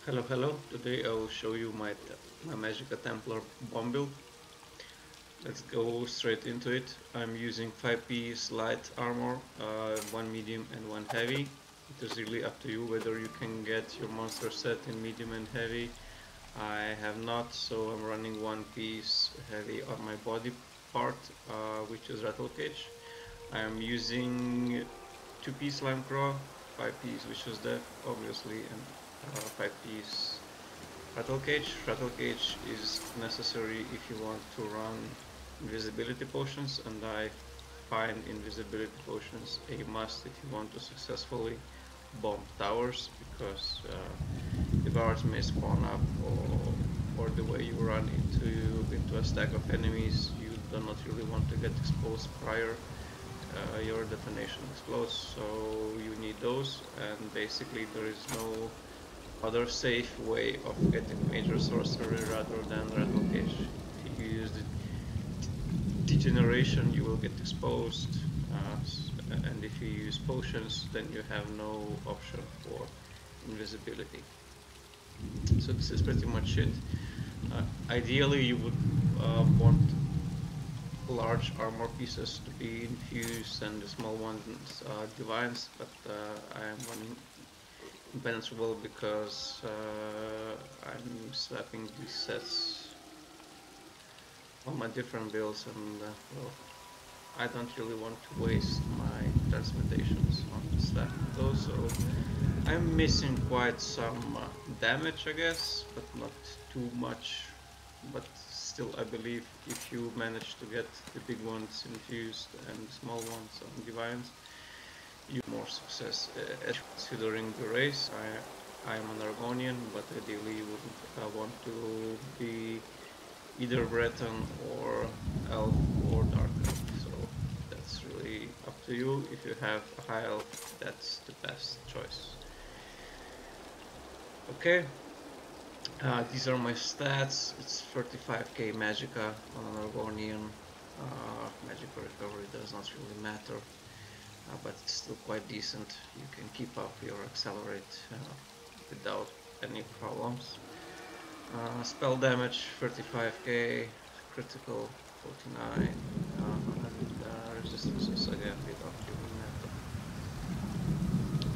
Hello. Today I will show you my Magicka Templar bomb build. Let's go straight into it. I'm using 5-piece light armor, 1 medium and 1 heavy. It is really up to you whether you can get your monster set in medium and heavy. I have not, so I'm running 1 piece heavy on my body part, which is Rattle Cage. I am using 2-piece Lime Claw, 5-piece which is death obviously, and 5-piece Rattle Cage. Rattle Cage is necessary if you want to run invisibility potions, and I find invisibility potions a must if you want to successfully bomb towers, because the guards may spawn up, or the way you run into a stack of enemies, you do not really want to get exposed prior your detonation explodes, so you need those. And basically there is no other safe way of getting major sorcery rather than Rattle Cage. If you use the degeneration, you will get exposed, and if you use potions, then you have no option for invisibility. So this is pretty much it. Ideally you would want large armor pieces to be infused and the small ones divines, but I am running impenetrable because I'm swapping these sets on my different builds, and well, I don't really want to waste my transmutations on stacking those, so I'm missing quite some damage, I guess, but not too much. But still, I believe if you manage to get the big ones infused and the small ones on divines, you have more success. Considering the race, I am an Argonian, but ideally you would want to be either Breton or Elf or Dark Elf, so that's really up to you. If you have a High Elf, that's the best choice. Okay. These are my stats. It's 35k Magicka on an Argonian. Magicka recovery does not really matter, but it's still quite decent. You can keep up your accelerate without any problems. Spell damage 35k, critical 49, and resistances again, they don't really matter.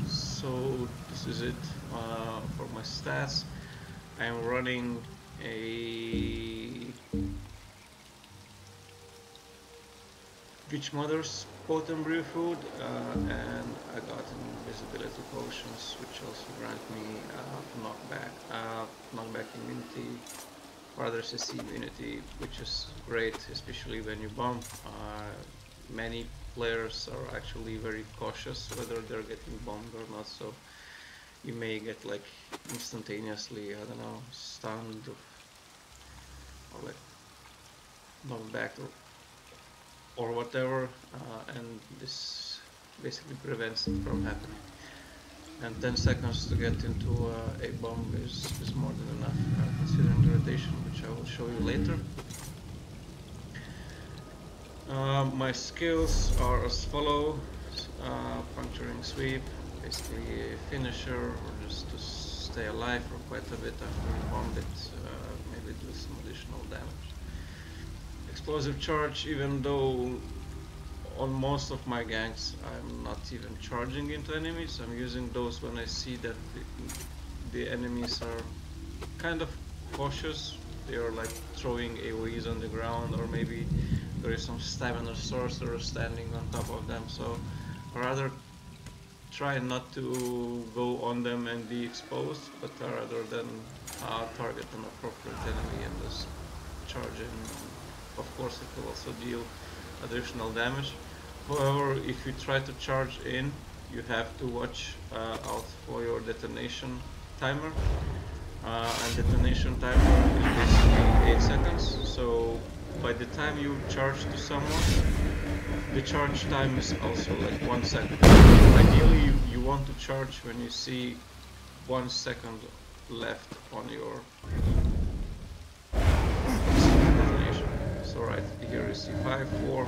So this is it for my stats. I am running a Witch Mother's Potent Brew Food, and I got invisibility potions, which also grant me knockback immunity, rather CC immunity, which is great, especially when you bomb. Many players are actually very cautious whether they're getting bombed or not, so you may get like instantaneously, I don't know, stunned or like knocked back or whatever, and this basically prevents it from happening. And 10 seconds to get into a bomb is more than enough, considering the rotation, which I will show you later. My skills are as follow: puncturing sweep, basically a finisher, or just to stay alive for quite a bit after you bomb it, maybe do some additional damage. Explosive charge, even though on most of my ganks I'm not even charging into enemies, I'm using those when I see that the enemies are kind of cautious. They are like throwing AoEs on the ground, or maybe there is some stamina sorcerer standing on top of them, so rather try not to go on them and be exposed, but rather than target an appropriate enemy and just charge in. Of course it will also deal additional damage. However, if you try to charge in, you have to watch out for your detonation timer, and detonation timer is basically 8 seconds, so by the time you charge to someone, the charge time is also like 1 second. Ideally you want to charge when you see 1 second left on your detonation. So right here you see 5, 4,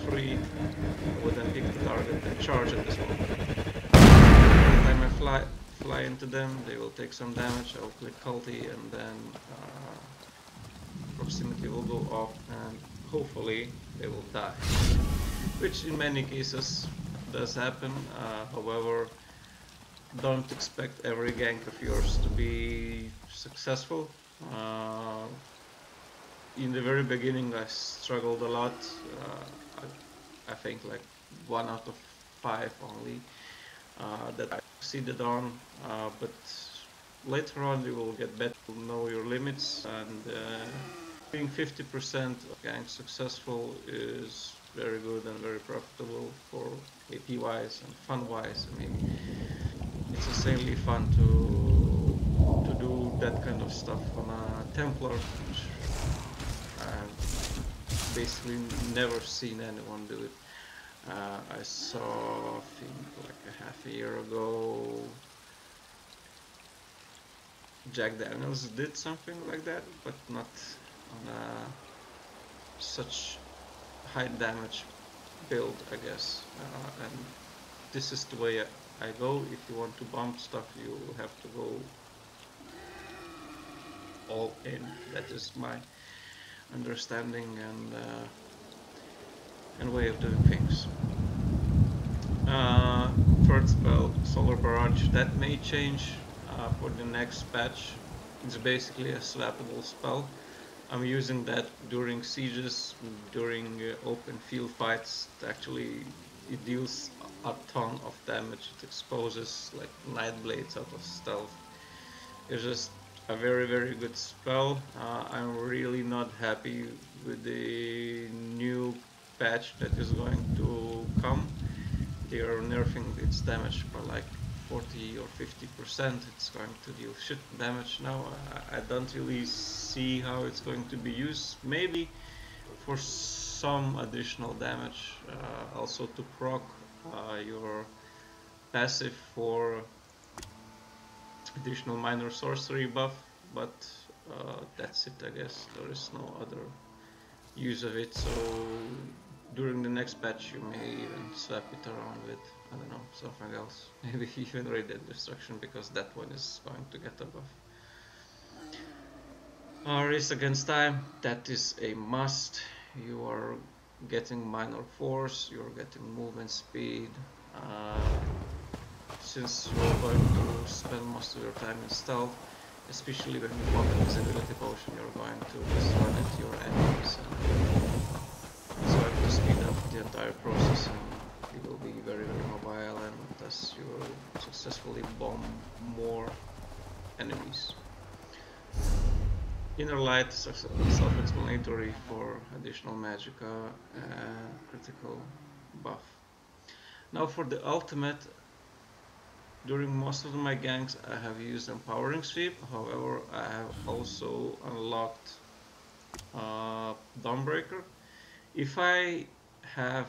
3, I would then pick the target and charge at this moment. By the time I fly into them, they will take some damage, I will click culti, and then proximity will go off, and hopefully they will die. Which in many cases does happen, however, don't expect every gank of yours to be successful. In the very beginning I struggled a lot, I think like 1 out of 5 only that I succeeded on, but later on you will get better, to know your limits, and being 50% of gank successful is very good and very profitable for AP wise and fun wise. I mean, it's insanely fun to do that kind of stuff on a Templar, which I've basically never seen anyone do it. I saw, I think like a half a year ago, Jack Daniels did something like that, but not on such high damage build, I guess. And this is the way I go. If you want to bump stuff, you have to go all in. That is my understanding and way of doing things. Third spell, Solar Barrage, that may change for the next patch. It's basically a swappable spell. I'm using that during sieges, during open field fights. Actually, it deals a ton of damage. It exposes like Night Blades out of stealth. It's just a very good spell. I'm really not happy with the new patch that is going to come. They are nerfing its damage by like 40 or 50%. It's going to deal shit damage now. I don't really see how it's going to be used. Maybe for some additional damage, also to proc your passive for additional minor sorcery buff, but that's it, I guess. There is no other use of it, so during the next patch you may even swap it around with, I don't know, something else. Maybe even Radiant Destruction, because that one is going to get a buff. Race Against Time, that is a must. You are getting minor force, you're getting movement speed. Since you're going to spend most of your time in stealth, especially when you pop Invisibility Potion, you're going to just run into your enemies, and it's going to speed up the entire process, and you will be very mobile, and thus you will successfully bomb more enemies. Inner Light, self-explanatory for additional magicka and critical buff. Now for the ultimate, during most of my ganks I have used Empowering Sweep, however I have also unlocked Dawnbreaker. If I have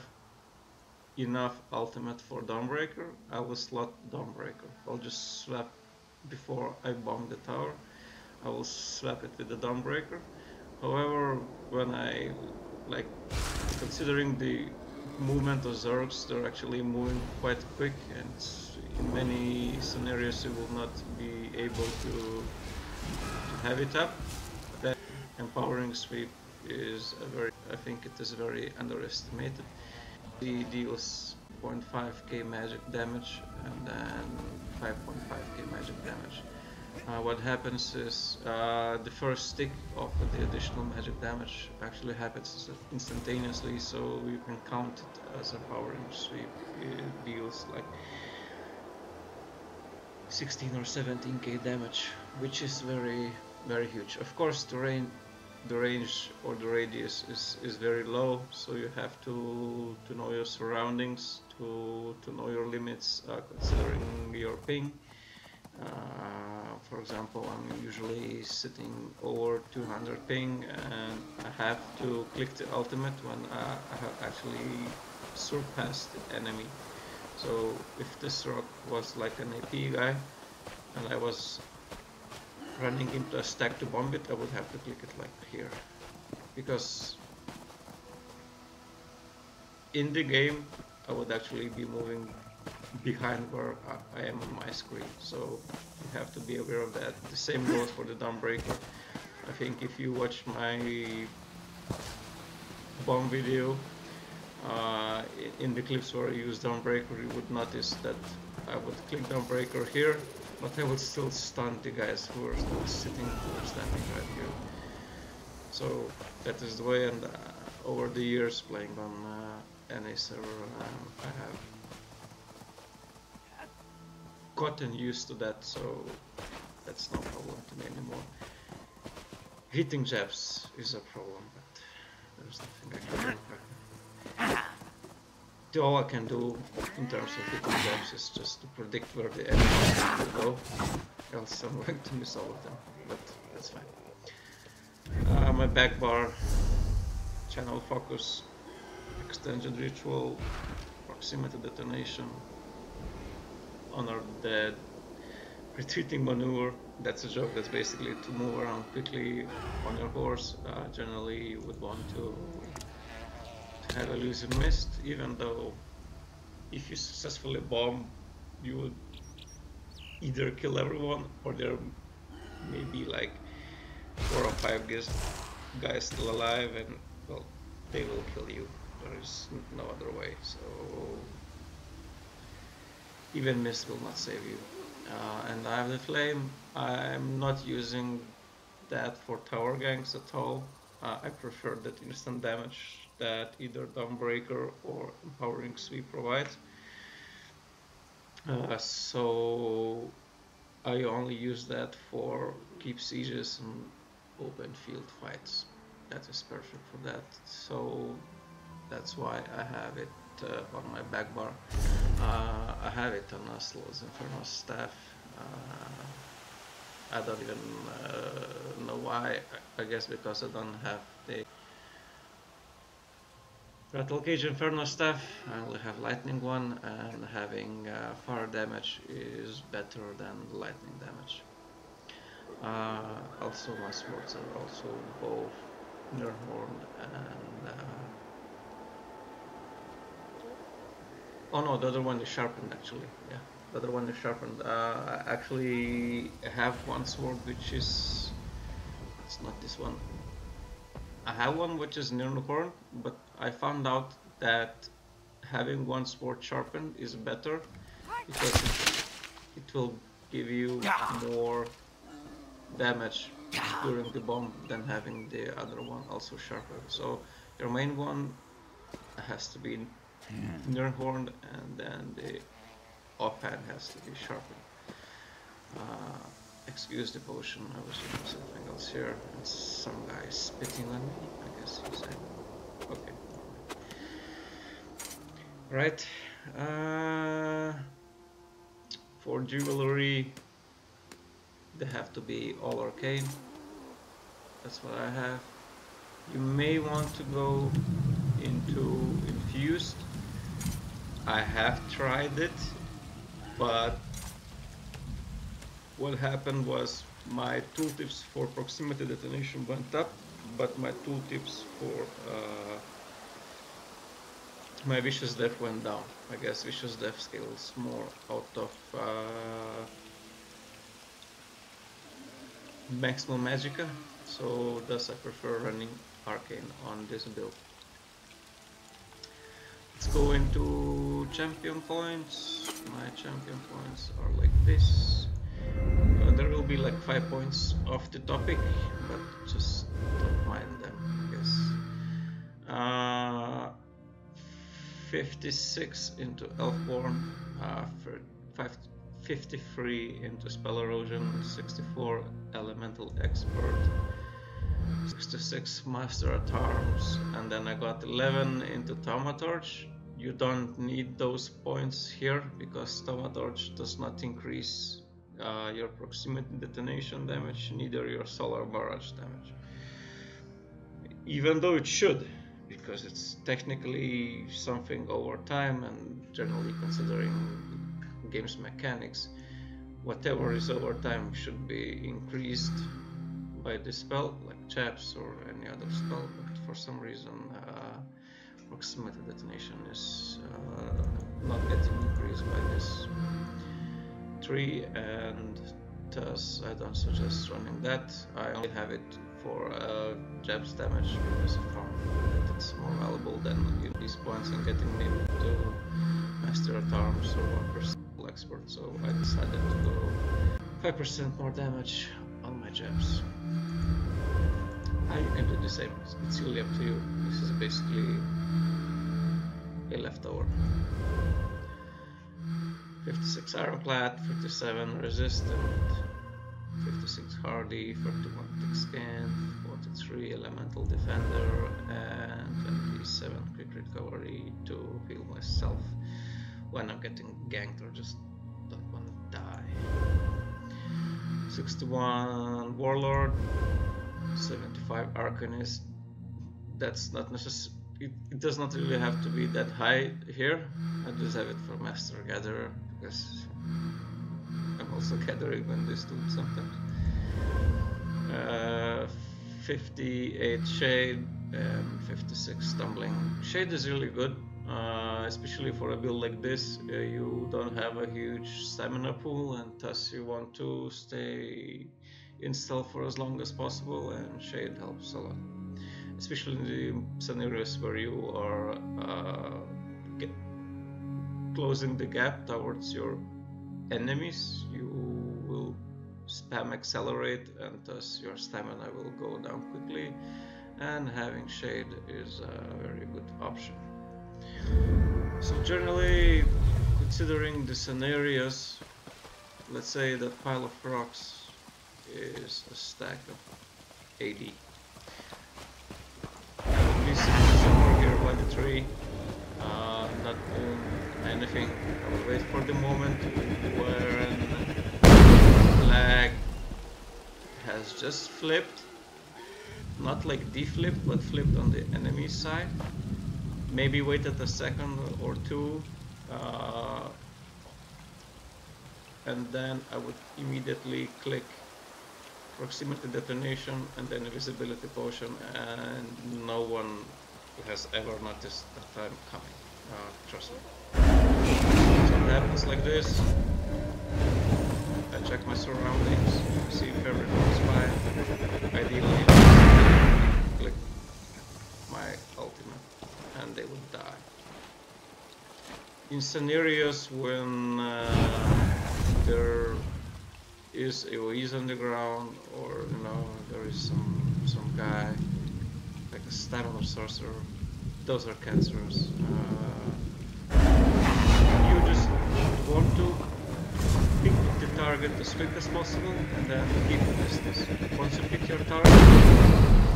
enough ultimate for Dawnbreaker, I will slot Dawnbreaker. I'll just swap before I bomb the tower. I will swap it with the Dawnbreaker. However, when I considering the movement of Zergs, they're actually moving quite quick, and in many scenarios you will not be able to have it up. That Empowering Sweep is I think it is very underestimated. It deals 0.5k magic damage and then 5.5k magic damage. What happens is the first tick of the additional magic damage actually happens instantaneously, so you can count it as a Empowering Sweep. It deals like 16 or 17k damage, which is very huge. Of course, the range or the radius is very low, so you have to know your surroundings, to know your limits, considering your ping. For example, I'm usually sitting over 200 ping, and I have to click the ultimate when I have actually surpassed the enemy. So if this rock was like an AP guy and I was running into a stack to bomb it, I would have to click it like here, because in the game I would actually be moving behind where I am on my screen, so you have to be aware of that. The same goes for the Dawnbreaker. I think if you watch my bomb video, in the clips where I use Dawnbreaker, you would notice that I would click Dawnbreaker here, but I would still stun the guys who are sitting or standing right here. So that is the way, and over the years playing on any server, I have gotten used to that, so that's no problem to me anymore. Hitting jabs is a problem, but there's nothing I can do. All I can do in terms of hitting jabs is just to predict where the enemy will go, else I'm going to miss all of them, but that's fine. My back bar, channel focus, extended ritual, proximity detonation, honor dead, retreating maneuver. That's a joke. That's basically to move around quickly on your horse. Generally you would want to have elusive mist, even though if you successfully bomb you would either kill everyone or there may be like 4 or 5 guys still alive, and well, they will kill you. There is no other way, so even mist will not save you. And I have the flame. I'm not using that for tower ganks at all. I prefer that instant damage that either Dawnbreaker or Empowering Sweep provides. So I only use that for keep sieges and open field fights. That is perfect for that. So that's why I have it on my back bar. I have it on Oslo's Inferno staff. I don't even know why. I guess because I don't have the Rattle Cage Inferno staff. I only have lightning one, and having fire damage is better than lightning damage. Also my swords are also both Nirnhorn and oh no, the other one is sharpened actually. Yeah, the other one is sharpened. I actually have one sword which is, it's not this one. I have one which is Nirnhorn, but I found out that having one sword sharpened is better because it will give you more damage during the bomb than having the other one also sharpened. So your main one has to be Nirnhorn, and then the offhand has to be sharpened. Excuse the potion, I was doing something else here, and some guy is spitting on me, I guess you said. Okay. Right. For jewelry, they have to be all arcane. That's what I have. You may want to go into infused. I have tried it, but what happened was my tooltips for proximity detonation went up, but my tooltips for my Vicious Death went down. I guess Vicious Death scales more out of maximum magicka, so thus I prefer running arcane on this build. Let's go into champion points. My champion points are like this. There will be like 5 points off the topic, but just don't mind them, I guess. 56 into Elfborn, 53 into Spell Erosion, 64 Elemental Expert, 66 Master at Arms, and then I got 11 into Thaumatorch. You don't need those points here because Thaumatorch does not increase your proximity detonation damage, neither your solar barrage damage. Even though it should, because it's technically something over time, and generally considering game's mechanics, whatever is over time should be increased by the spell, like chaps or any other spell, but for some reason proximity detonation is not getting increased increased by this 3, and thus I don't suggest running that. I only have it for jabs damage because I found that it's more valuable than these points and getting me to master at arms or 1% expert, so I decided to go 5% more damage on my jabs. You can do the same, it's really up to you. This is basically a leftover. 56 ironclad, 57 resistant, 56 hardy, 41 thick skin, 43 elemental defender, and 27 quick recovery to heal myself when I'm getting ganked or just don't want to die. 61 warlord, 75 arcanist. That's not necessary. It does not really have to be that high here. I just have it for master gatherer because I'm also gathering when this do sometimes. 58 shade and 56 stumbling. Shade is really good, especially for a build like this. You don't have a huge stamina pool, and thus you want to stay in stealth for as long as possible, and shade helps a lot, especially in the scenarios where you are closing the gap towards your enemies. You will spam accelerate, and thus your stamina will go down quickly, and having shade is a very good option. So generally, considering the scenarios, let's say that pile of rocks is a stack of 80. I would be somewhere here by the tree, not doing anything. I will wait for the moment when the flag has just flipped, not like deflipped, but flipped on the enemy side. Maybe wait a second or two, and then I would immediately click proximity detonation and then invisibility potion, and no one has ever noticed that I'm coming. Trust me. So it happens like this. I check my surroundings, see if everything's fine. Ideally, click my ultimate, and they would die. In scenarios when there is AoEs on the ground, or there is some guy like a stamina sorcerer, those are cancerous. You just want to pick the target as quick as possible and then keep the distance. Once you pick your target,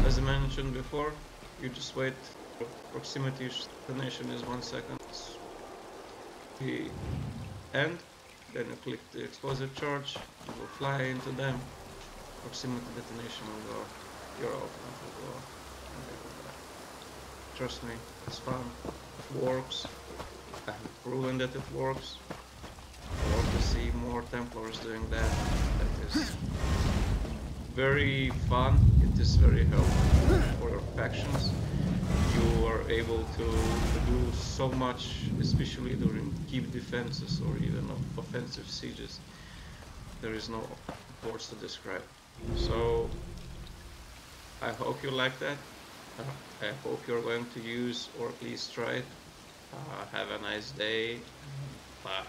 as I mentioned before, you just wait. Proximity detonation is 1 second. The end. Then you click the explosive charge, you will fly into them, proximity detonation will go, your ultimate will go, and they will die. Trust me, it's fun, it works, I have proven that it works. I want to see more Templars doing that. That is very fun, it is very helpful for your factions. You are able to do so much, especially during keep defenses or even offensive sieges. There is no words to describe. So I hope you like that. I hope you're going to use or at least try it. Have a nice day. Bye.